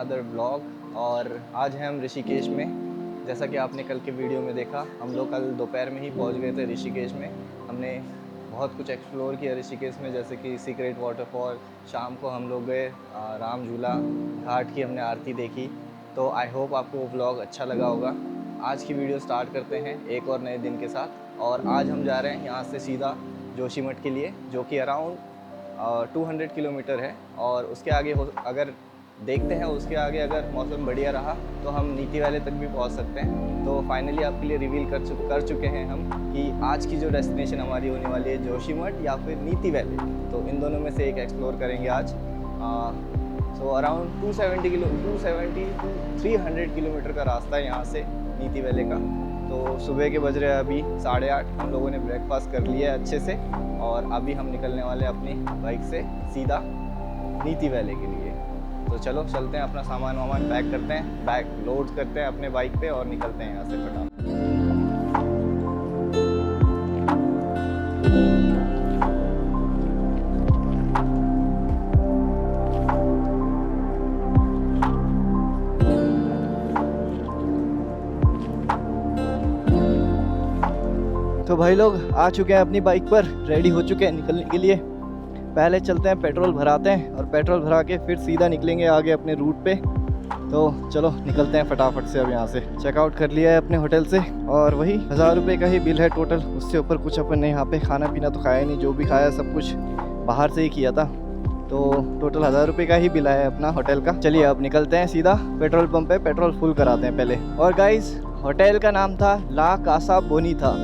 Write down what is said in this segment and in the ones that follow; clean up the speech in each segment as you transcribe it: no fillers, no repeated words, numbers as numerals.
Another blog. और आज हैं हम ऋषिकेश में। जैसा कि आपने कल के वीडियो में देखा, हम लोग कल दोपहर में ही पहुंच गए थे ऋषिकेश में। हमने बहुत कुछ एक्सप्लोर किया ऋषिकेश में, जैसे कि सीक्रेट वाटरफॉल। शाम को हम लोग गए राम झूला घाट की, हमने आरती देखी। तो आई होप आपको वो ब्लॉग अच्छा लगा होगा। आज की वीडियो स्टार्ट करते हैं एक और नए दिन के साथ। और आज हम जा रहे हैं यहाँ से सीधा जोशीमठ के लिए, जो कि अराउंड 200 किलोमीटर है। और उसके आगे अगर देखते हैं उसके आगे अगर मौसम बढ़िया रहा तो हम नीति वैली तक भी पहुंच सकते हैं। तो फाइनली आपके लिए रिवील कर चुके हैं हम कि आज की जो डेस्टिनेशन हमारी होने वाली है जोशीमठ या फिर नीति वैली। तो इन दोनों में से एक एक्सप्लोर करेंगे आज। सो अराउंड 270 to 300 किलोमीटर का रास्ता है यहाँ से नीति वैली का। तो सुबह के बज रहे हैं अभी 8:30। हम लोगों ने ब्रेकफास्ट कर लिया है अच्छे से और अभी हम निकलने वाले हैं अपनी बाइक से सीधा नीति वैली के लिए। तो चलो चलते हैं, अपना सामान वामान पैक करते हैं, बैग लोड करते हैं अपने बाइक पे और निकलते हैं यहाँ से फटाफट। तो भाई लोग आ चुके हैं अपनी बाइक पर, रेडी हो चुके हैं निकलने के लिए। पहले चलते हैं पेट्रोल भराते हैं और पेट्रोल भरा के फिर सीधा निकलेंगे आगे अपने रूट पे। तो चलो निकलते हैं फटाफट से। अब यहाँ से चेकआउट कर लिया है अपने होटल से और वही 1000 रुपये का ही बिल है टोटल। उससे ऊपर कुछ अपन ने यहाँ पे खाना पीना तो खाया नहीं, जो भी खाया सब कुछ बाहर से ही किया था। तो टोटल 1000 रुपये का ही बिल आया अपना होटल का। चलिए अब निकलते हैं सीधा पेट्रोल पंप पे, पेट्रोल फुल कराते हैं पहले। और गाइज होटल का नाम था ला कासा बोनीता।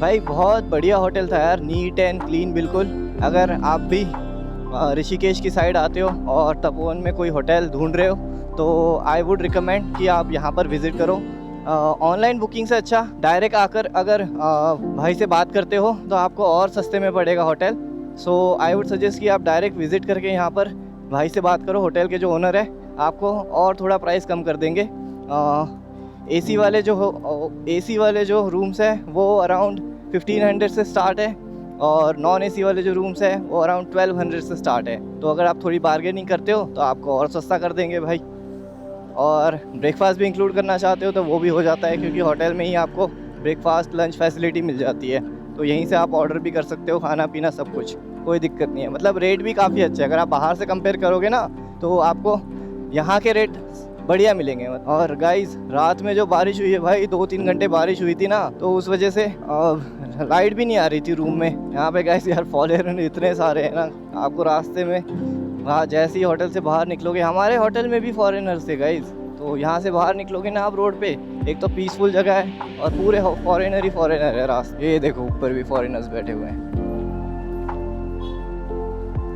भाई बहुत बढ़िया होटल था यार, नीट एंड क्लीन बिल्कुल। अगर आप भी ऋषिकेश की साइड आते हो और तपोवन में कोई होटल ढूंढ रहे हो तो आई वुड रिकमेंड कि आप यहाँ पर विज़िट करो। ऑनलाइन बुकिंग से अच्छा डायरेक्ट आकर अगर भाई से बात करते हो तो आपको और सस्ते में पड़ेगा hotel. So I would suggest कि आप डायरेक्ट विज़िट करके यहाँ पर भाई से बात करो। होटल के जो ओनर है आपको और थोड़ा प्राइस कम कर देंगे। एसी वाले जो रूम्स हैं वो अराउंड 1500 से स्टार्ट है और नॉन एसी वाले जो रूम्स हैं वो अराउंड 1200 से स्टार्ट है। तो अगर आप थोड़ी बार्गेनिंग करते हो तो आपको और सस्ता कर देंगे भाई। और ब्रेकफास्ट भी इंक्लूड करना चाहते हो तो वो भी हो जाता है, क्योंकि होटल में ही आपको ब्रेकफास्ट लंच फैसिलिटी मिल जाती है। तो यहीं से आप ऑर्डर भी कर सकते हो, खाना पीना सब कुछ, कोई दिक्कत नहीं है। मतलब रेट भी काफ़ी अच्छे है। अगर आप बाहर से कंपेयर करोगे ना तो आपको यहाँ के रेट बढ़िया मिलेंगे। और गाइस रात में जो बारिश हुई है भाई, 2-3 घंटे बारिश हुई थी ना, तो उस वजह से लाइट भी नहीं आ रही थी रूम में। यहाँ पे गाइस यार फॉरेनर इतने सारे हैं ना, आपको रास्ते में वहाँ जैसे ही होटल से बाहर निकलोगे, हमारे होटल में भी फॉरेनर्स थे गाइस। तो यहाँ से बाहर निकलोगे ना आप रोड पे, एक तो पीसफुल जगह है और पूरे फॉरेनर ही फॉरेनर है रास्ते। ये देखो ऊपर भी फॉरेनर्स बैठे हुए हैं।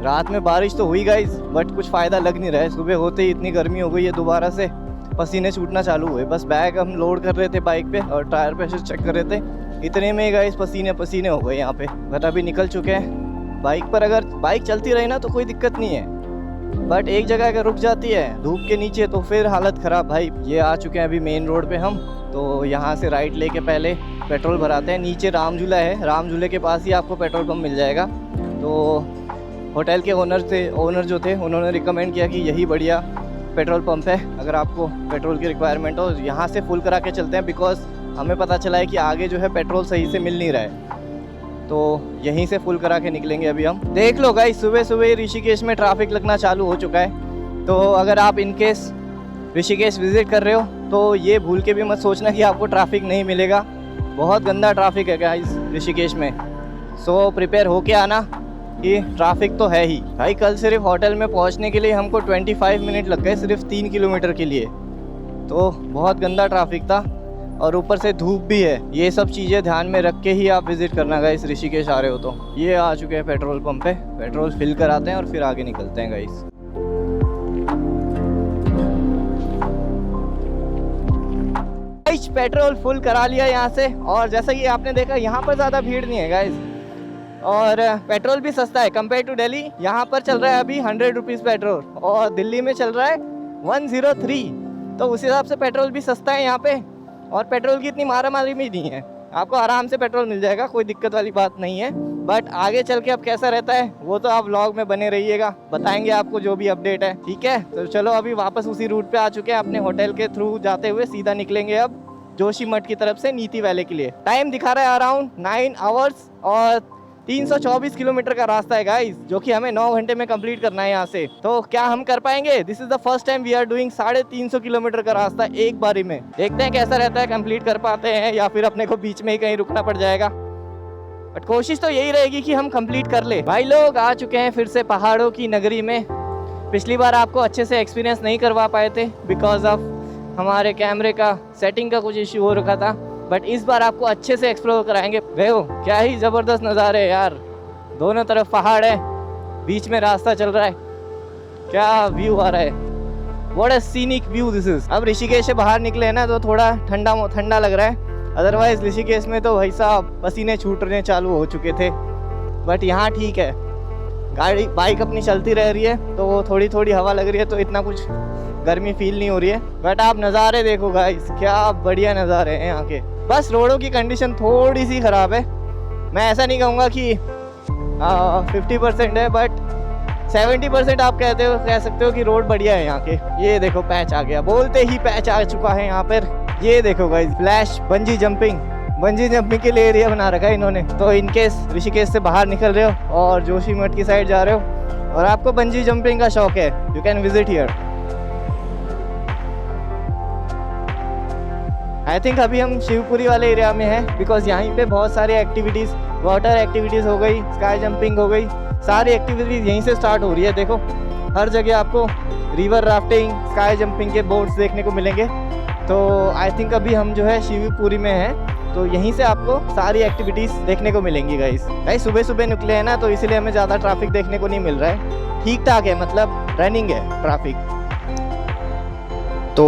रात में बारिश तो हुई गाइस, बट कुछ फ़ायदा लग नहीं रहा है। सुबह होते ही इतनी गर्मी हो गई है, दोबारा से पसीने छूटना चालू हुए। बस बैग हम लोड कर रहे थे बाइक पे और टायर प्रेशर चेक कर रहे थे, इतने में गाइस पसीने हो गए यहाँ पे। बट अभी निकल चुके हैं बाइक पर। अगर बाइक चलती रही ना तो कोई दिक्कत नहीं है, बट एक जगह अगर रुक जाती है धूप के नीचे तो फिर हालत ख़राब भाई। ये आ चुके हैं अभी मेन रोड पे हम। तो यहाँ से राइट लेके पहले पेट्रोल भराते हैं। नीचे राम झूला है, राम झूले के पास ही आपको पेट्रोल पम्प मिल जाएगा। तो होटल के ओनर जो थे उन्होंने रिकमेंड किया कि यही बढ़िया पेट्रोल पंप है अगर आपको पेट्रोल की रिक्वायरमेंट हो। यहाँ से फुल करा के चलते हैं, बिकॉज हमें पता चला है कि आगे जो है पेट्रोल सही से मिल नहीं रहा है। तो यहीं से फुल करा के निकलेंगे अभी हम। देख लो गाइस सुबह सुबह ऋषिकेश में ट्रैफिक लगना चालू हो चुका है। तो अगर आप इनकेस ऋषिकेश विज़िट कर रहे हो तो ये भूल के भी मत सोचना कि आपको ट्रैफिक नहीं मिलेगा। बहुत गंदा ट्रैफिक है गाइस ऋषिकेश में। सो प्रिपेयर होके आना कि ट्रैफिक तो है ही भाई। कल सिर्फ होटल में पहुंचने के लिए हमको 25 मिनट लग गए, सिर्फ 3 किलोमीटर के लिए। तो बहुत गंदा ट्रैफिक था और ऊपर से धूप भी है। ये सब चीज़ें ध्यान में रख के ही आप विज़िट करना गाइस ऋषिकेश आ रहे हो तो। ये आ चुके हैं पेट्रोल पंप पे, पेट्रोल फिल कराते हैं और फिर आगे निकलते हैं गाइस। पेट्रोल फुल करा लिया यहाँ से। और जैसा कि आपने देखा यहाँ पर ज़्यादा भीड़ नहीं है गाइस और पेट्रोल भी सस्ता है कंपेयर टू दिल्ली। यहाँ पर चल रहा है अभी 100 रुपीज़ पेट्रोल और दिल्ली में चल रहा है 103। तो उस हिसाब से पेट्रोल भी सस्ता है यहाँ पे और पेट्रोल की इतनी मारा मारी भी नहीं है। आपको आराम से पेट्रोल मिल जाएगा, कोई दिक्कत वाली बात नहीं है। बट आगे चल के अब कैसा रहता है वो तो आप व्लॉग में बने रहिएगा, बताएंगे आपको जो भी अपडेट है, ठीक है। तो चलो अभी वापस उसी रूट पे आ चुके हैं, अपने होटल के थ्रू जाते हुए सीधा निकलेंगे अब जोशीमठ की तरफ से नीति वैली के लिए। टाइम दिखा रहा है अराउंड 9 आवर्स और 324 किलोमीटर का रास्ता है गाइस, जो कि हमें 9 घंटे में कंप्लीट करना है यहाँ से। तो क्या हम कर पाएंगे? This is the first time we are doing 350 kilometre का रास्ता एक बारी में। देखते हैं कैसा रहता है, कंप्लीट कर पाते हैं या फिर अपने को बीच में ही कहीं रुकना पड़ जाएगा। बट कोशिश तो यही रहेगी कि हम कंप्लीट कर ले। भाई लोग आ चुके हैं फिर से पहाड़ों की नगरी में। पिछली बार आपको अच्छे से एक्सपीरियंस नहीं करवा पाए थे बिकॉज ऑफ हमारे कैमरे का सेटिंग का कुछ इश्यू हो रखा था, बट इस बार आपको अच्छे से एक्सप्लोर कराएंगे। देखो क्या ही जबरदस्त नज़ारे है यार, दोनों तरफ पहाड़ है, बीच में रास्ता चल रहा है, क्या व्यू आ रहा है, what a scenic view this is. अब ऋषिकेश से बाहर निकले हैं ना तो थोड़ा ठंडा ठंडा लग रहा है, अदरवाइज ऋषिकेश में तो भाई साहब पसीने छूटने चालू हो चुके थे। बट यहाँ ठीक है, गाड़ी बाइक अपनी चलती रह रही है तो थोड़ी थोड़ी हवा लग रही है तो इतना कुछ गर्मी फील नहीं हो रही है। बट आप नज़ारे देखो गाइस, क्या बढ़िया नज़ारे हैं यहाँ के। बस रोडों की कंडीशन थोड़ी सी ख़राब है, मैं ऐसा नहीं कहूँगा कि 50% है, बट 70% आप कह सकते हो कि रोड बढ़िया है यहाँ के। ये देखो पैच आ गया, बोलते ही पैच आ चुका है यहाँ पर। ये देखो गाइस, फ्लैश बंजी जंपिंग के लिए एरिया बना रखा है इन्होंने। तो इनकेस ऋषिकेश से बाहर निकल रहे हो और जोशीमठ की साइड जा रहे हो और आपको बंजी जंपिंग का शौक है, you can visit here. I think अभी हम शिवपुरी वाले एरिया में हैं बिकॉज यहाँ पे बहुत सारी एक्टिविटीज़, वाटर एक्टिविटीज़ हो गई, स्काई जंपिंग हो गई, सारी एक्टिविटीज़ यहीं से स्टार्ट हो रही है। देखो हर जगह आपको रिवर राफ्टिंग, स्काई जंपिंग के बोर्ड्स देखने को मिलेंगे। तो आई थिंक अभी हम जो है शिवपुरी में हैं, तो यहीं से आपको सारी एक्टिविटीज़ देखने को मिलेंगी गाइस। सुबह सुबह निकले हैं ना तो इसीलिए हमें ज़्यादा ट्रैफिक देखने को नहीं मिल रहा है, ठीक ठाक है, मतलब रनिंग है ट्रैफिक। तो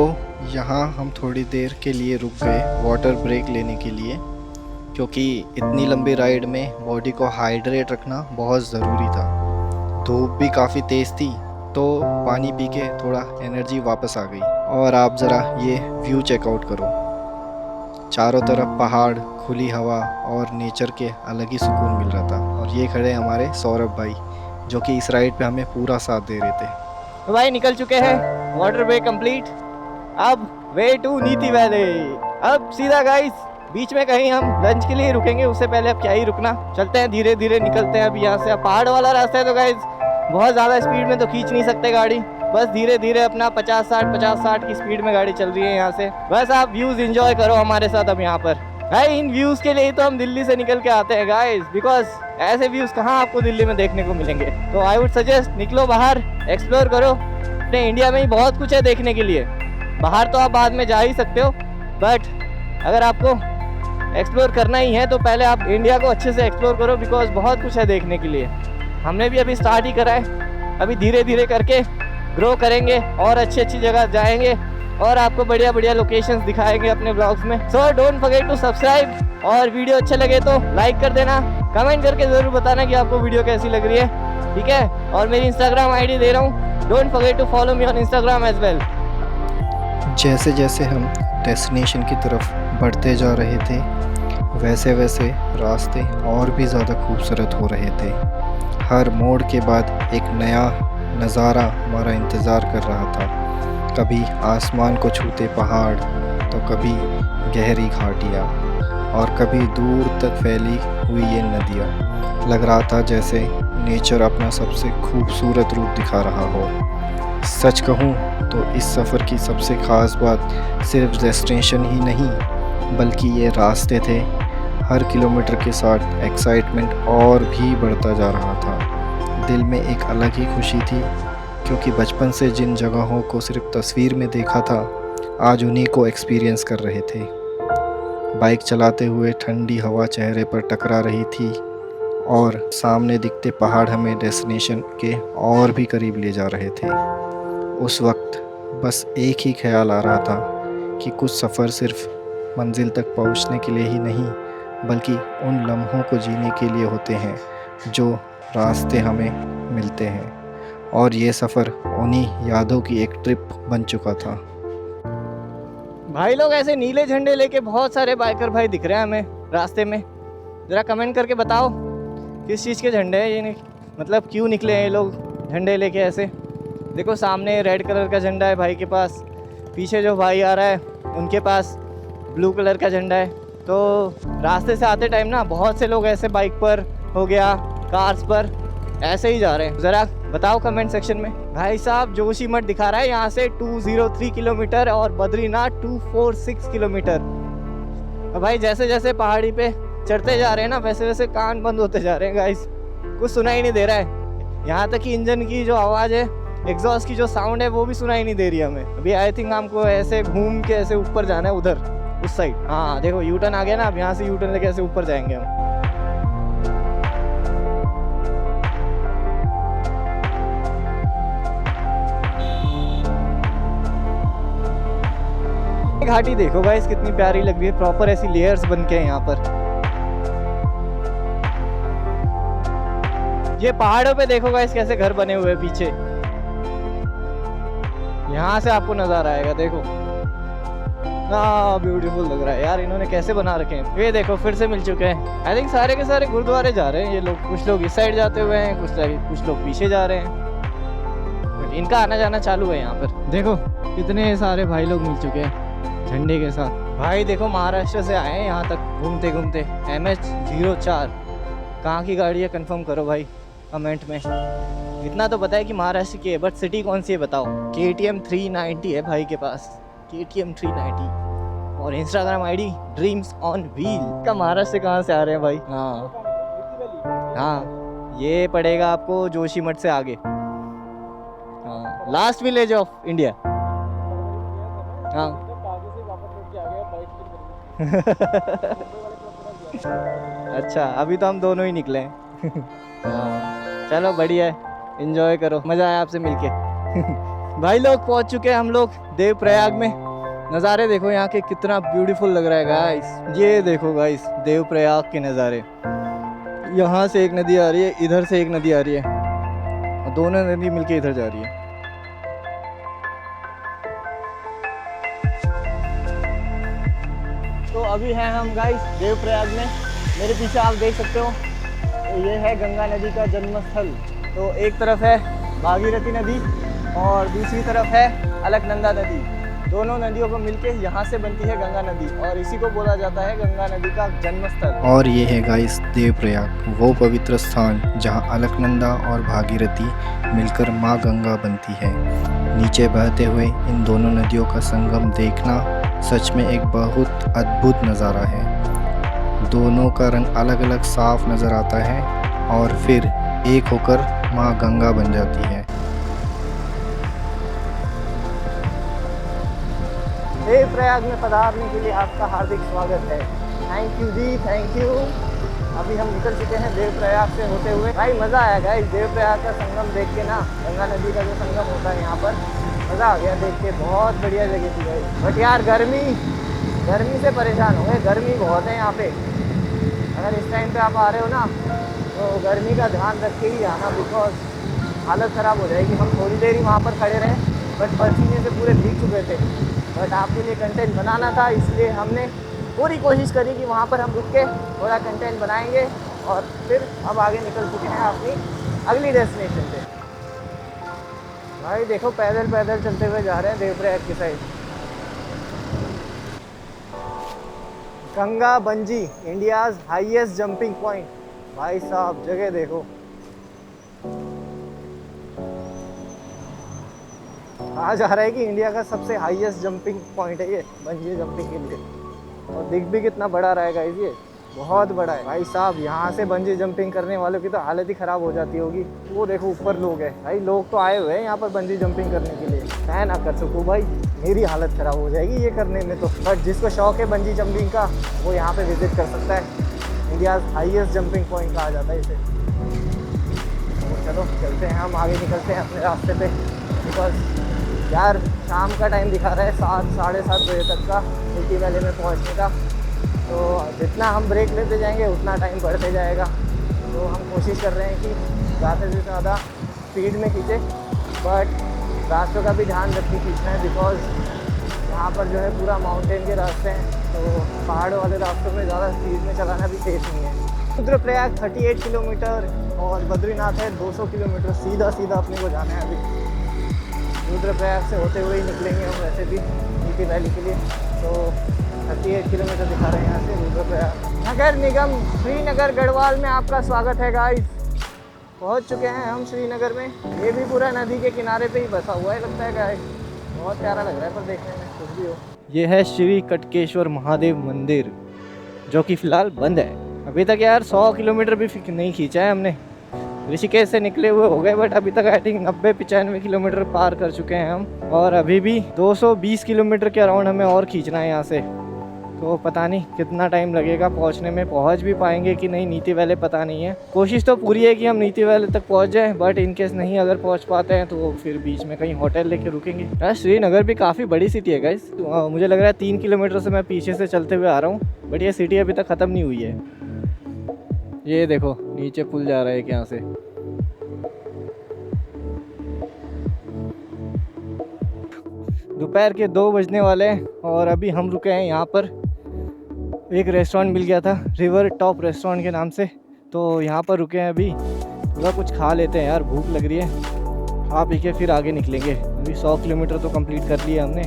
यहाँ हम थोड़ी देर के लिए रुक गए वाटर ब्रेक लेने के लिए, क्योंकि इतनी लंबी राइड में बॉडी को हाइड्रेट रखना बहुत ज़रूरी था। धूप भी काफ़ी तेज़ थी तो पानी पी के थोड़ा एनर्जी वापस आ गई। और आप ज़रा ये व्यू चेकआउट करो, चारों तरफ पहाड़, खुली हवा और नेचर के अलग ही सुकून मिल रहा था। और ये खड़े हमारे सौरभ भाई जो कि इस राइड पे हमें पूरा साथ दे रहे थे। तो भाई निकल चुके हैं, वाटर ब्रेक कंप्लीट, अब वे टू नीति वैली। अब सीधा गाइस बीच में कहीं हम लंच के लिए रुकेंगे, उससे पहले अब क्या ही रुकना, चलते हैं धीरे धीरे निकलते हैं। अब यहाँ से, अब पहाड़ वाला रास्ता है तो गाइस बहुत ज़्यादा स्पीड में तो खींच नहीं सकते गाड़ी, बस धीरे धीरे अपना 50-60 की स्पीड में गाड़ी चल रही है यहाँ से। बस आप व्यूज़ एंजॉय करो हमारे साथ। अब यहाँ पर भाई इन व्यूज़ के लिए तो हम दिल्ली से निकल के आते हैं गाइस, बिकॉज ऐसे व्यूज़ कहाँ आपको दिल्ली में देखने को मिलेंगे। तो आई वुड सजेस्ट निकलो बाहर, एक्सप्लोर करो, अपने इंडिया में ही बहुत कुछ है देखने के लिए। बाहर तो आप बाद में जा ही सकते हो, बट अगर आपको एक्सप्लोर करना ही है तो पहले आप इंडिया को अच्छे से एक्सप्लोर करो, बिकॉज बहुत कुछ है देखने के लिए। हमने भी अभी स्टार्ट ही करा है, अभी धीरे धीरे करके ग्रो करेंगे और अच्छी अच्छी जगह जाएंगे और आपको बढ़िया बढ़िया लोकेशंस दिखाएंगे अपने ब्लॉग्स में। So don't forget to subscribe, और वीडियो अच्छा लगे तो लाइक कर देना, कमेंट करके ज़रूर बताना कि आपको वीडियो कैसी लग रही है, ठीक है। और मेरी इंस्टाग्राम आईडी दे रहा हूँ, don't forget to follow me on Instagram as well. जैसे जैसे हम डेस्टिनेशन की तरफ बढ़ते जा रहे थे वैसे वैसे रास्ते और भी ज़्यादा खूबसूरत हो रहे थे। हर मोड़ के बाद एक नया नज़ारा हमारा इंतज़ार कर रहा था, कभी आसमान को छूते पहाड़ तो कभी गहरी घाटियाँ और कभी दूर तक फैली हुई ये नदियाँ। लग रहा था जैसे नेचर अपना सबसे खूबसूरत रूप दिखा रहा हो। सच कहूँ तो इस सफ़र की सबसे ख़ास बात सिर्फ डेस्टिनेशन ही नहीं बल्कि ये रास्ते थे। हर किलोमीटर के साथ एक्साइटमेंट और भी बढ़ता जा रहा था। दिल में एक अलग ही खुशी थी, क्योंकि बचपन से जिन जगहों को सिर्फ तस्वीर में देखा था आज उन्हीं को एक्सपीरियंस कर रहे थे। बाइक चलाते हुए ठंडी हवा चेहरे पर टकरा रही थी और सामने दिखते पहाड़ हमें डेस्टिनेशन के और भी करीब ले जा रहे थे। उस वक्त बस एक ही ख्याल आ रहा था कि कुछ सफ़र सिर्फ मंजिल तक पहुंचने के लिए ही नहीं बल्कि उन लम्हों को जीने के लिए होते हैं जो रास्ते हमें मिलते हैं। और ये सफ़र उन्हीं यादों की एक ट्रिप बन चुका था। भाई लोग ऐसे नीले झंडे लेके बहुत सारे बाइकर भाई दिख रहे हैं हमें रास्ते में? ज़रा कमेंट करके बताओ किस चीज़ के झंडे हैं ये, मतलब क्यों निकले हैं ये लोग झंडे लेके ऐसे। देखो सामने रेड कलर का झंडा है भाई के पास, पीछे जो भाई आ रहा है उनके पास ब्लू कलर का झंडा है। तो रास्ते से आते टाइम ना बहुत से लोग ऐसे बाइक पर हो गया, कार्स पर ऐसे ही जा रहे हैं। ज़रा बताओ कमेंट सेक्शन में। भाई साहब जोशीमठ दिखा रहा है यहाँ से 203 किलोमीटर और बद्रीनाथ 246 किलोमीटर। तो भाई जैसे जैसे पहाड़ी पे चढ़ते जा रहे हैं ना वैसे वैसे कान बंद होते जा रहे हैं गाइस, कुछ सुना ही नहीं दे रहा है। यहाँ तक कि इंजन की जो आवाज़ है, एग्जॉस्ट की जो साउंड है वो भी सुनाई नहीं दे रही हमें। अभी आई थिंक हमको ऐसे घूम के ऐसे ऊपर जाना है, उधर उस साइड। हाँ देखो यू टर्न आ गया ना, अब यहाँ से यू टर्न लेके ऐसे ऊपर जाएंगे हम। घाटी देखो गाइस कितनी प्यारी लग रही है, प्रॉपर ऐसी लेयर्स बन के हैं यहाँ पर। ये पहाड़ों पे देखो गाइस कैसे घर बने हुए हैं पीछे, यहाँ से आपको नजारा आएगा। देखो ब्यूटीफुल लग रहा है यार, इन्होंने कैसे बना रखे हैं। ये देखो फिर से मिल चुके हैं। आई थिंक सारे के सारे गुरुद्वारे जा रहे हैं ये लोग, कुछ लोग इस साइड जाते हुए हैं, कुछ लोग पीछे जा रहे हैं, बट इनका आना जाना चालू है यहाँ पर। देखो कितने सारे भाई लोग मिल चुके हैं झंडे के साथ। भाई देखो महाराष्ट्र से आए हैं यहाँ तक घूमते घूमते। MH04 कहाँ की गाड़ी है कंफर्म करो भाई कमेंट में। इतना तो पता है कि महाराष्ट्र की है, बट सिटी कौन सी है बताओ। KTM 390 है भाई के पास, KTM 390। और Instagram ID dreams on wheel का। महाराष्ट्र से कहाँ से आ रहे हैं भाई? हाँ ये पड़ेगा आपको जोशीमठ से आगे। हाँ लास्ट विलेज ऑफ इंडिया। हाँ अच्छा अभी तो हम दोनों ही निकले हैं। हाँ चलो बढ़िया है, एंजॉय करो, मज़ा आया आपसे मिलके। भाई लोग पहुंच चुके हैं हम लोग देवप्रयाग में। नज़ारे देखो यहाँ के कितना ब्यूटीफुल लग रहा है गाइस। ये देखो गाइस देवप्रयाग के नज़ारे। यहाँ से एक नदी आ रही है, इधर से एक नदी आ रही है, और दोनों नदी मिलके इधर जा रही है। तो अभी हैं हम गाइस देवप्रयाग में। मेरे पीछे आप देख सकते हो, तो ये है गंगा नदी का जन्म स्थल। तो एक तरफ है भागीरथी नदी और दूसरी तरफ है अलकनंदा नदी। दोनों नदियों को मिलके यहाँ से बनती है गंगा नदी, और इसी को बोला जाता है गंगा नदी का जन्म स्थल। और ये है गाइस देवप्रयाग, वो पवित्र स्थान जहाँ अलकनंदा और भागीरथी मिलकर माँ गंगा बनती है। नीचे बहते हुए इन दोनों नदियों का संगम देखना सच में एक बहुत अद्भुत नज़ारा है। दोनों का रंग अलग अलग साफ नज़र आता है और फिर एक होकर माँ गंगा बन जाती है। देवप्रयाग में पधारने के लिए आपका हार्दिक स्वागत है। थैंक यू जी, थैंक यू। अभी हम निकल चुके हैं देवप्रयाग से होते हुए। भाई मज़ा आया गाइस देवप्रयाग का संगम देख के ना, गंगा नदी का जो संगम होता है यहाँ पर, मज़ा आ गया देख के। बहुत बढ़िया जगह थी भाई, बट यार गर्मी से परेशान हो गए। गर्मी बहुत है यहाँ पे। अगर इस टाइम पे आप आ रहे हो ना तो गर्मी का ध्यान रख के ही आना, बिकॉज हालत ख़राब हो जाएगी। हम थोड़ी देर ही वहाँ पर खड़े रहे, बट पसीने से पूरे भीग चुके थे। बट आपके लिए कंटेंट बनाना था, इसलिए हमने पूरी कोशिश करी कि वहाँ पर हम रुक के थोड़ा कंटेंट बनाएंगे। और फिर अब आगे निकल चुके हैं अपनी अगली डेस्टिनेशन पे। भाई देखो पैदल पैदल चलते हुए जा रहे हैं देवप्रयाग की side. Ganga bungee, India's highest jumping point. भाई साहब जगह देखो, कहा जा रहा है कि इंडिया का सबसे हाईएस्ट जंपिंग पॉइंट है ये बंजी जंपिंग के लिए। और दिख भी कितना बड़ा रहेगा ये, बहुत बड़ा है भाई साहब। यहाँ से बंजी जंपिंग करने वालों की तो हालत ही ख़राब हो जाती होगी। वो देखो ऊपर लोग हैं भाई, लोग तो आए हुए हैं यहाँ पर बंजी जंपिंग करने के लिए। मैं ना कर सकूँ भाई, मेरी हालत ख़राब हो जाएगी ये करने में तो। बट जिसको शौक़ है बंजी जंपिंग का वो यहाँ पे विज़िट कर सकता है। इंडिया हाईएस्ट जंपिंग पॉइंट कहा जाता है इसे। तो चलो चलते हैं, हम आगे निकलते हैं अपने रास्ते पे। बिकॉज यार शाम का टाइम दिखा रहा है 7 साढ़े 7 बजे तक का मिल्की वैली में पहुँचने का। तो जितना हम ब्रेक लेते जाएंगे उतना टाइम बढ़ते जाएगा। तो हम कोशिश कर रहे हैं कि ज़्यादा से ज़्यादा स्पीड में खींचे, बट रास्तों का भी ध्यान रख के खींचना है। बिकॉज यहाँ पर जो है पूरा माउंटेन के रास्ते हैं, तो पहाड़ों वाले रास्तों में ज़्यादा स्पीड में चलाना भी सेफ नहीं है। रुद्रप्रयाग 38 किलोमीटर और बद्रीनाथ है 200 किलोमीटर। सीधा सीधा अपने को जाना है अभी। रुद्रप्रयाग से होते हुए ही निकलेंगे हम वैसे भी नीति वैली के लिए। तो 38 किलोमीटर दिखा रहे हैं यहाँ से रुद्रप्रयाग। नगर निगम श्रीनगर गढ़वाल में आपका स्वागत है गाइस। पहुँच चुके हैं हम श्रीनगर में। ये भी पूरा नदी के किनारे पे ही बसा हुआ है लगता है गाइस। बहुत प्यारा लग रहा है पर देखने में, कुछ भी हो। ये है श्री कटकेश्वर महादेव मंदिर, जो कि फ़िलहाल बंद है अभी तक। यार 100 किलोमीटर भी नहीं खींचा है हमने। ऋषिकेश से निकले हुए हो गए, बट अभी तक आई थिंक 90-95 किलोमीटर पार कर चुके हैं हम। और अभी भी 220 किलोमीटर के अराउंड हमें और खींचना है यहाँ से। तो पता नहीं कितना टाइम लगेगा पहुँचने में, पहुँच भी पाएंगे कि नहीं नीति वैली पता नहीं है। कोशिश तो पूरी है कि हम नीति वैली तक पहुँच जाएं, बट इनकेस नहीं अगर पहुँच पाते हैं तो फिर बीच में कहीं होटल लेके रुकेंगे। यार श्रीनगर भी काफ़ी बड़ी सिटी है गाइस। तो मुझे लग रहा है 3 किलोमीटर से मैं पीछे से चलते हुए आ रहा हूँ, बट ये सिटी अभी तक ख़त्म नहीं हुई है। ये देखो नीचे पुल जा रहा है एक यहाँ से। दोपहर के 2 बजने वाले हैं और अभी हम रुके हैं यहाँ पर। एक रेस्टोरेंट मिल गया था, रिवर टॉप रेस्टोरेंट के नाम से, तो यहाँ पर रुके हैं अभी। थोड़ा कुछ खा लेते हैं यार, भूख लग रही है। खा पी के फिर आगे निकलेंगे। अभी 100 किलोमीटर तो कंप्लीट कर लिया हमने,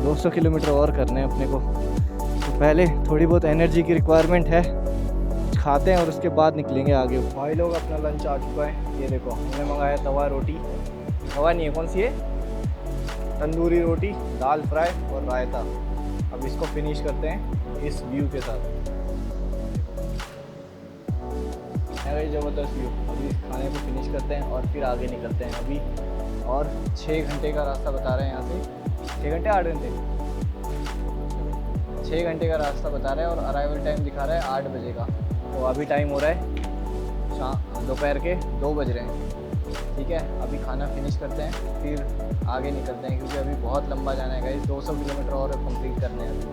200 किलोमीटर और करने हैं अपने को। तो पहले थोड़ी बहुत एनर्जी की रिक्वायरमेंट है, खाते हैं और उसके बाद निकलेंगे आगे। भाई लोग अपना लंच आ चुका है। ये देखो हमने मंगाया तवा रोटी, तवा नहीं है कौन सी है, तंदूरी रोटी, दाल फ्राई और रायता। अब इसको फिनिश करते हैं इस व्यू के साथ। है ज़बरदस्त व्यू। अभी इस खाने को फिनिश करते हैं और फिर आगे निकलते हैं। अभी और 6 घंटे का रास्ता बता रहे हैं यहाँ से। 6 घंटे 8 घंटे 6 घंटे का रास्ता बता रहे हैं और अराइवल टाइम दिखा रहा है 8 बजे का। तो अभी टाइम हो रहा है दोपहर के 2 बज रहे हैं। ठीक है, अभी खाना फिनिश करते हैं फिर आगे निकलते हैं, क्योंकि अभी बहुत लंबा जाना है गाइस। 200 किलोमीटर और कंप्लीट करने हैं।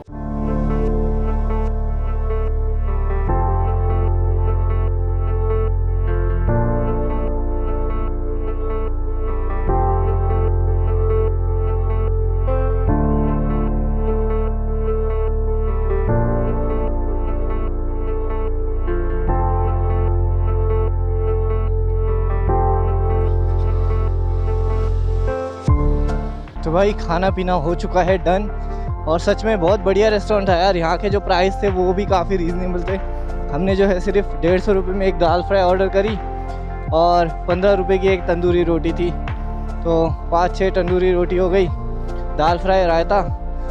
तो भाई खाना पीना हो चुका है डन, और सच में बहुत बढ़िया रेस्टोरेंट था यार। यहाँ के जो प्राइस थे वो भी काफ़ी रीज़नेबल थे। हमने जो है सिर्फ 150 रुपये में एक दाल फ्राई ऑर्डर करी और 15 रुपये की एक तंदूरी रोटी थी। तो 5-6 तंदूरी रोटी हो गई, दाल फ्राई, रायता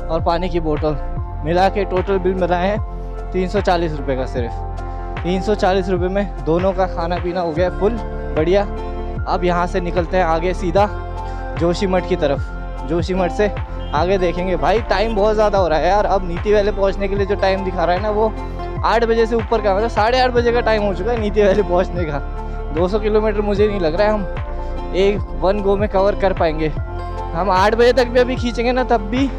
और पानी की बोतल, मिला के टोटल बिल बनाए हैं 340 रुपये का। सिर्फ 340 रुपये में दोनों का खाना पीना हो गया फुल बढ़िया। अब यहाँ से निकलते हैं आगे सीधा जोशीमठ की तरफ। जोशीमठ से आगे देखेंगे। भाई टाइम बहुत ज़्यादा हो रहा है यार। अब नीति वैली पहुंचने के लिए जो टाइम दिखा रहा है ना, वो 8 बजे से ऊपर का, मतलब 8:30 बजे का टाइम हो चुका है नीति वैली पहुंचने का। 200 किलोमीटर मुझे नहीं लग रहा है हम एक वन गो में कवर कर पाएंगे। हम 8 बजे तक भी अभी खींचेंगे ना, तब भी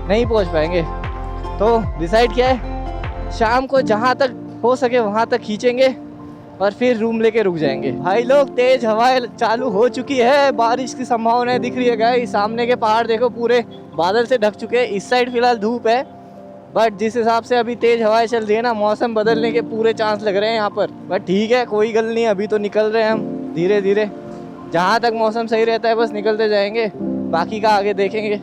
नहीं पहुँच पाएंगे। तो डिसाइड क्या है, शाम को जहाँ तक हो सके वहाँ तक खींचेंगे और फिर रूम लेके रुक जाएंगे। भाई लोग तेज हवाएं चालू हो चुकी है, बारिश की संभावना दिख रही है गाइस। सामने के पहाड़ देखो पूरे बादल से ढक चुके हैं। इस साइड फिलहाल धूप है, बट जिस हिसाब से अभी तेज हवाएं चल रही है ना, मौसम बदलने के पूरे चांस लग रहे हैं यहाँ पर। बट ठीक है, कोई गल नहीं, अभी तो निकल रहे हैं हम धीरे धीरे। जहाँ तक मौसम सही रहता है बस निकलते जाएंगे, बाकी का आगे देखेंगे।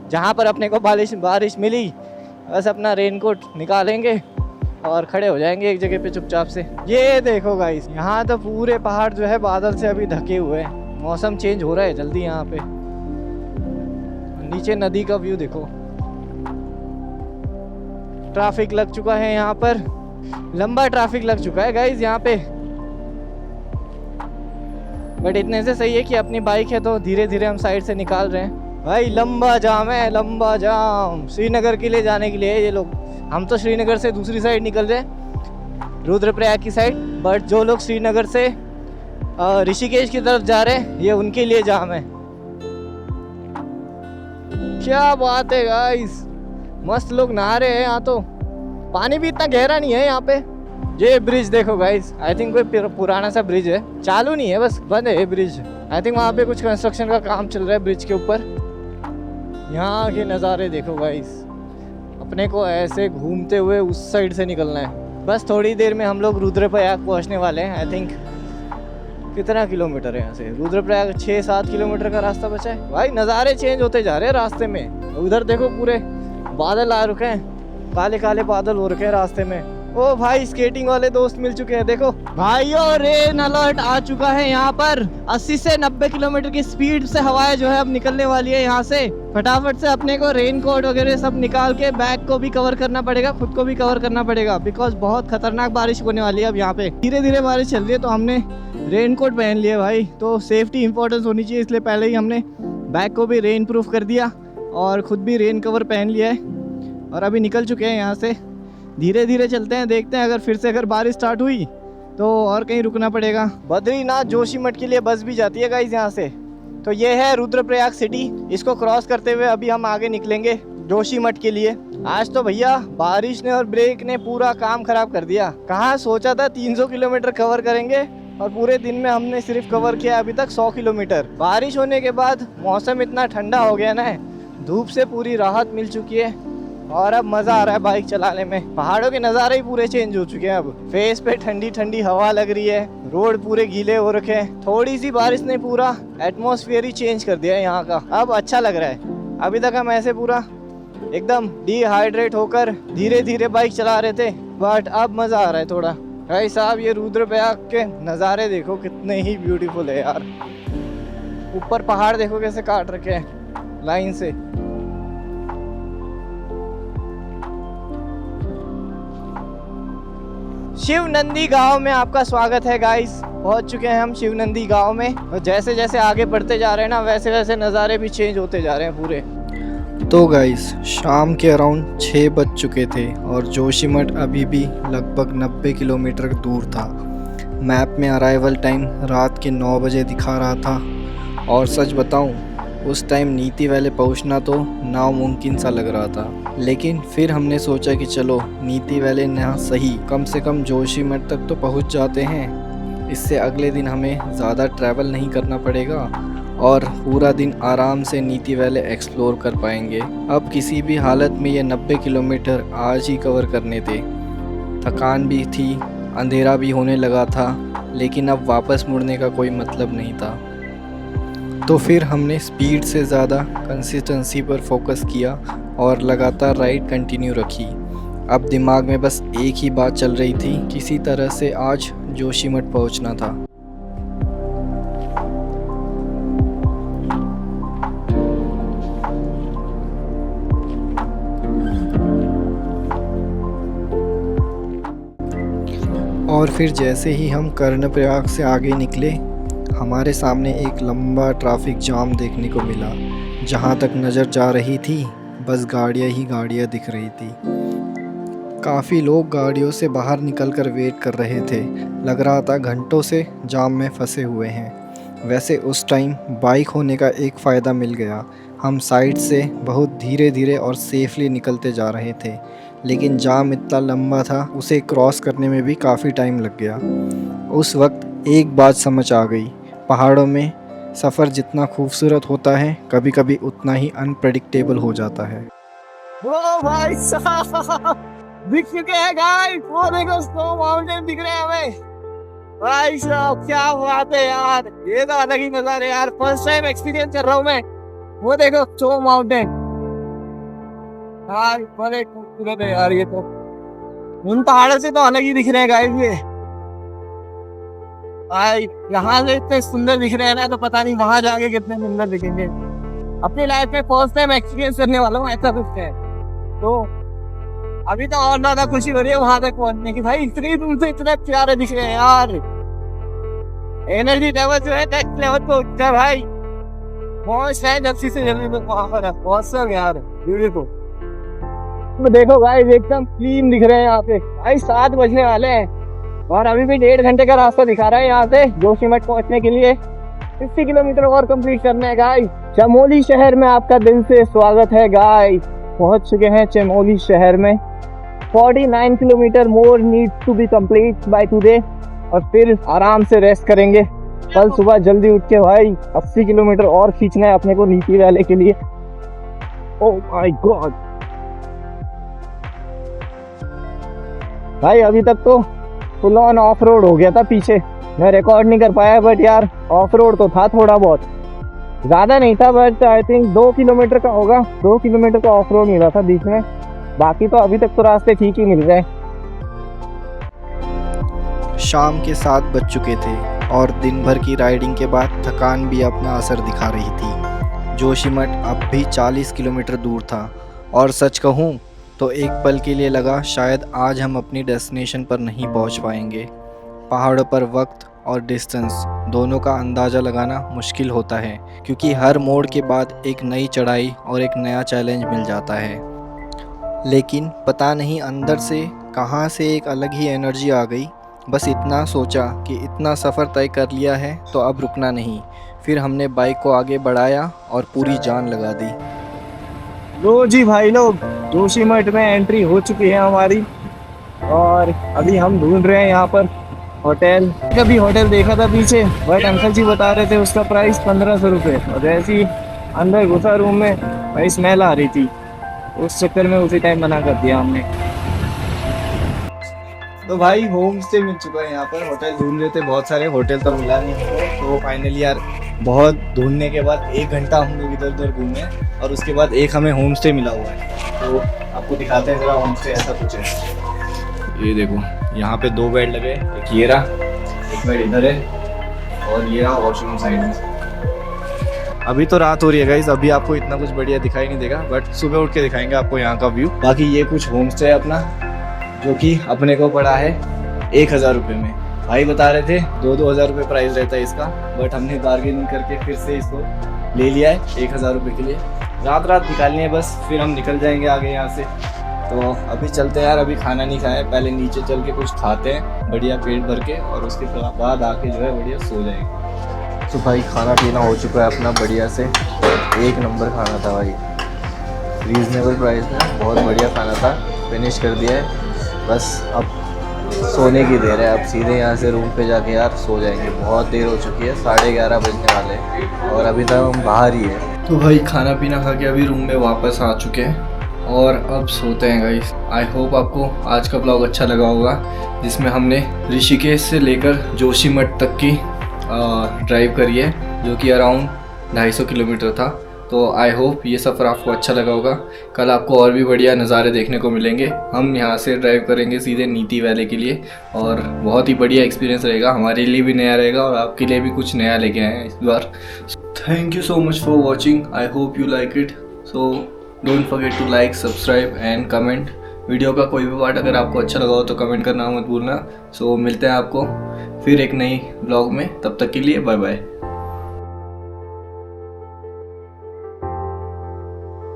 जहाँ पर अपने को बारिश मिली बस अपना रेनकोट निकालेंगे और खड़े हो जाएंगे एक जगह पे चुपचाप से। ये देखो गाइस, यहाँ तो पूरे पहाड़ जो है बादल से अभी ढके हुए हैं। मौसम चेंज हो रहा है जल्दी यहाँ पे। नीचे नदी का व्यू देखो। ट्रैफिक लग चुका है यहाँ पर, लंबा ट्रैफिक लग चुका है गाइस यहाँ पे। बट इतने से सही है कि अपनी बाइक है तो धीरे धीरे हम साइड से निकाल रहे हैं। भाई लंबा जाम है, लंबा जाम। श्रीनगर के लिए जाने के लिए ये लोग, हम तो श्रीनगर से दूसरी साइड निकल रहे हैं, रुद्रप्रयाग की साइड। बट जो लोग श्रीनगर से ऋषिकेश की तरफ जा रहे हैं, ये उनके लिए जाम है। क्या बात है गाइस, मस्त लोग नहा रहे हैं यहाँ तो। पानी भी इतना गहरा नहीं है यहाँ पे। ये ब्रिज देखो गाइस, आई थिंक कोई पुराना सा ब्रिज है, चालू नहीं है, बस बंद है ये ब्रिज। आई थिंक वहाँ पे कुछ कंस्ट्रक्शन का काम चल रहा है ब्रिज के ऊपर। यहाँ के नज़ारे देखो गाइस। अपने को ऐसे घूमते हुए उस साइड से निकलना है। बस थोड़ी देर में हम लोग रुद्रप्रयाग पहुँचने वाले हैं। आई थिंक कितना किलोमीटर है यहाँ से रुद्रप्रयाग? 6-7 किलोमीटर का रास्ता बचा है। भाई नज़ारे चेंज होते जा रहे हैं रास्ते में। उधर देखो पूरे बादल आ रखे हैं, काले काले बादल हो रखे हैं रास्ते में। ओ भाई स्केटिंग वाले दोस्त मिल चुके हैं देखो। भाइयों रेन अलर्ट आ चुका है यहाँ पर। 80 से 90 किलोमीटर की स्पीड से हवाएं जो है अब निकलने वाली है यहाँ से। फटाफट से अपने को रेन कोट वगैरह सब निकाल के बैग को भी कवर करना पड़ेगा, खुद को भी कवर करना पड़ेगा, बिकॉज बहुत खतरनाक बारिश होने वाली है अब यहाँ पे। धीरे धीरे बारिश चल रही है तो हमने रेन कोट पहन लिया भाई। तो सेफ्टी इंपॉर्टेंस होनी चाहिए, इसलिए पहले ही हमने बैग को भी रेन प्रूफ कर दिया और खुद भी रेन कवर पहन लिया है। और अभी निकल चुके हैं यहाँ से। धीरे धीरे चलते हैं, देखते हैं अगर फिर से बारिश स्टार्ट हुई तो और कहीं रुकना पड़ेगा। बद्रीनाथ जोशीमठ के लिए बस भी जाती है गाइस यहाँ से। तो ये है रुद्रप्रयाग सिटी। इसको क्रॉस करते हुए अभी हम आगे निकलेंगे जोशीमठ के लिए। आज तो भैया बारिश ने और ब्रेक ने पूरा काम खराब कर दिया। कहाँ सोचा था 300 किलोमीटर कवर करेंगे और पूरे दिन में हमने सिर्फ कवर किया अभी तक 100 किलोमीटर। बारिश होने के बाद मौसम इतना ठंडा हो गया ना, धूप से पूरी राहत मिल चुकी है और अब मजा आ रहा है बाइक चलाने में। पहाड़ों के नज़ारे ही पूरे चेंज हो चुके हैं। अब फेस पे ठंडी ठंडी हवा लग रही है, रोड पूरे गीले हो रखे हैं। थोड़ी सी बारिश ने पूरा एटमॉस्फेयर ही चेंज कर दिया है यहाँ का। अब अच्छा लग रहा है। अभी तक हम ऐसे पूरा एकदम डिहाइड्रेट होकर धीरे धीरे बाइक चला रहे थे, बट अब मजा आ रहा है थोड़ा। भाई साहब ये रुद्रप्रयाग के नज़ारे देखो कितने ही ब्यूटीफुल है यार। ऊपर पहाड़ देखो कैसे काट रखे हैं लाइन से। शिवनंदी गांव में आपका स्वागत है गाइस। पहुंच चुके हैं हम शिवनंदी गांव में। और जैसे जैसे आगे बढ़ते जा रहे हैं ना, वैसे वैसे नज़ारे भी चेंज होते जा रहे हैं पूरे। तो गाइस शाम के अराउंड 6 बज चुके थे और जोशीमठ अभी भी लगभग 90 किलोमीटर दूर था। मैप में अराइवल टाइम रात के 9 बजे दिखा रहा था और सच बताऊं उस टाइम नीति वैली पहुंचना तो नामुमकिन सा लग रहा था। लेकिन फिर हमने सोचा कि चलो नीति वैली ना सही, कम से कम जोशीमठ तक तो पहुंच जाते हैं। इससे अगले दिन हमें ज़्यादा ट्रैवल नहीं करना पड़ेगा और पूरा दिन आराम से नीति वैली एक्सप्लोर कर पाएंगे। अब किसी भी हालत में ये 90 किलोमीटर आज ही कवर करने थे। थकान भी थी, अंधेरा भी होने लगा था, लेकिन अब वापस मुड़ने का कोई मतलब नहीं था। तो फिर हमने स्पीड से ज़्यादा कंसिस्टेंसी पर फोकस किया और लगातार राइड कंटिन्यू रखी। अब दिमाग में बस एक ही बात चल रही थी, किसी तरह से आज जोशीमठ पहुंचना था। और फिर जैसे ही हम कर्णप्रयाग से आगे निकले, हमारे सामने एक लंबा ट्रैफिक जाम देखने को मिला। जहाँ तक नज़र जा रही थी बस गाड़ियाँ ही गाड़ियाँ दिख रही थी। काफ़ी लोग गाड़ियों से बाहर निकलकर वेट कर रहे थे। लग रहा था घंटों से जाम में फंसे हुए हैं। वैसे उस टाइम बाइक होने का एक फ़ायदा मिल गया। हम साइड से बहुत धीरे धीरे और सेफली निकलते जा रहे थे, लेकिन जाम इतना लंबा था उसे क्रॉस करने में भी काफ़ी टाइम लग गया। उस वक्त एक बात समझ आ गई, पहाड़ों में सफ़र जितना खूबसूरत होता है कभी कभी उतना ही अनप्रेडिक्टेबल हो जाता है। ओ भाई साहब दिख चुके हैं गाइस, वो देखो स्नो माउंटेन दिख रहे हैं हमें। भाई साहब क्या बात है यार, ये तो अलग ही नज़ारे यार। फर्स्ट टाइम एक्सपीरियंस कर रहा हूँ मैं। वो देखो स्नो माउंटेन यार, बड़े खूबसूरत है यार। ये तो उन पहाड़ों से तो अलग ही दिख रहे हैं गाइस ये। भाई यहाँ से इतने सुंदर दिख रहे हैं ना, तो पता नहीं वहां जाके कितने सुंदर दिखेंगे। अपनी लाइफ में फर्स्ट टाइम एक्सपीरियंस करने वाला हूँ ऐसा कुछ है। तो अभी तो और ज्यादा खुशी हो रही है वहां तक पहुंचने की। भाई इतनी दूर से इतने प्यारे दिख रहे हैं यार। एनर्जी लेवल जो है नेक्स्ट लेवल पे उठता है भाई। पहुंच रहे हैं जल्दी से जल्दी तक वहां पर। बहुत यार ब्यूटीफुल। तो देखो गाइस एकदम क्लीन दिख रहे हैं यहाँ पे। भाई 7 बजने वाले हैं और अभी भी 1.5 घंटे का रास्ता दिखा रहा है यहाँ से जोशीमठ पहुँचने के लिए। 50 किलोमीटर और कंप्लीट करना है गाइस। चमोली शहर में आपका दिल से स्वागत है गाइस। पहुँच चुके हैं चमोली शहर में। 49 kilometre more need to be complete by today और फिर आराम से रेस्ट करेंगे। कल सुबह जल्दी उठ के भाई 80 किलोमीटर और खींचना है अपने को नीति वैली के लिए। ओह माय गॉड भाई, अभी तक तो फुल ऑन ऑफ रोड हो गया था पीछे। मैं रिकॉर्ड नहीं कर पाया, बट यार ऑफ रोड तो था थोड़ा बहुत, ज़्यादा नहीं था, बट आई थिंक 2 किलोमीटर का होगा। 2 किलोमीटर का ऑफ रोड मिला था बीच में, बाकी तो अभी तक तो रास्ते ठीक ही मिल रहे हैं। शाम के 7 बज चुके थे और दिन भर की राइडिंग के बाद थकान भी अपना असर दिखा रही थी। जोशीमठ अब भी 40 किलोमीटर दूर था और सच कहूँ तो एक पल के लिए लगा शायद आज हम अपनी डेस्टिनेशन पर नहीं पहुँच पाएंगे। पहाड़ों पर वक्त और डिस्टेंस दोनों का अंदाज़ा लगाना मुश्किल होता है, क्योंकि हर मोड़ के बाद एक नई चढ़ाई और एक नया चैलेंज मिल जाता है। लेकिन पता नहीं अंदर से कहाँ से एक अलग ही एनर्जी आ गई। बस इतना सोचा कि इतना सफ़र तय कर लिया है तो अब रुकना नहीं। फिर हमने बाइक को आगे बढ़ाया और पूरी जान लगा दी। लो जी भाई लोग, जोशीमठ में एंट्री हो चुकी है हमारी और अभी हम ढूंढ रहे हैं यहाँ पर होटल। कभी होटल देखा था पीछे, बट अंकल जी बता रहे थे उसका प्राइस 1500 रुपये, और जैसे ही अंदर घुसा रूम में भाई स्मेल आ रही थी, उस चक्कर में उसी टाइम मना कर दिया हमने। तो भाई होम स्टे मिल चुका है यहाँ पर। होटल ढूंढ रहे थे बहुत सारे, होटल तो मिला नहीं हमको। तो फाइनली यार बहुत ढूंढने के बाद 1 घंटा हम लोग इधर उधर घूमे और उसके बाद एक हमें होम स्टे मिला हुआ है। तो आपको दिखाते हैं जरा होम स्टे ऐसा कुछ है। ये देखो, यहाँ पे 2 बेड लगे, एक ये रहा, एक बेड इधर है और ये रहा वॉशरूम साइड में। अभी तो रात हो रही है गाइस, अभी आपको इतना कुछ बढ़िया दिखाई नहीं देगा, बट सुबह उठ के दिखाएंगे आपको यहाँ का व्यू। बाकी ये कुछ होम स्टे है अपना, जो कि अपने को पड़ा है 1000 रुपये में। भाई बता रहे थे 2-2 हज़ार रुपये प्राइस रहता है इसका, बट हमने बार्गेनिंग करके फिर से इसको ले लिया है 1000 रुपये के लिए। रात निकालनी है बस, फिर हम निकल जाएंगे आगे यहाँ से। तो अभी चलते हैं यार, अभी खाना नहीं खाया, पहले नीचे चल के कुछ खाते हैं बढ़िया पेट भर के, और उसके बाद आके जो है बढ़िया सो जाएंगे। तो भाई खाना पीना हो चुका है अपना बढ़िया से, 1 नंबर खाना था भाई, रीज़नेबल प्राइस में, बहुत बढ़िया खाना था। फिनिश कर दिया है, बस अब सोने की देर है। अब सीधे यहाँ से रूम पे जाके यार सो जाएंगे, बहुत देर हो चुकी है, 11:30 बजने वाले हैं और अभी तक हम बाहर ही हैं। तो भाई खाना पीना खा के अभी रूम में वापस आ चुके हैं और अब सोते हैं गाइस। आई होप आपको आज का ब्लॉग अच्छा लगा होगा, जिसमें हमने ऋषिकेश से लेकर जोशीमठ तक की ड्राइव करी है, जो कि अराउंड 250 किलोमीटर था। तो आई होप ये सफ़र आपको अच्छा लगा होगा। कल आपको और भी बढ़िया नज़ारे देखने को मिलेंगे। हम यहाँ से ड्राइव करेंगे सीधे नीति वैली के लिए और बहुत ही बढ़िया एक्सपीरियंस रहेगा, हमारे लिए भी नया रहेगा और आपके लिए भी कुछ नया लेके आए हैं इस बार। Thank you so much for watching, I hope you like it. So don't forget to like, subscribe and comment. Video का कोई भी पार्ट अगर आपको अच्छा लगा हो तो कमेंट करना मत भूलना। सो मिलते हैं आपको फिर एक नई ब्लॉग में, तब तक के लिए बाय बाय।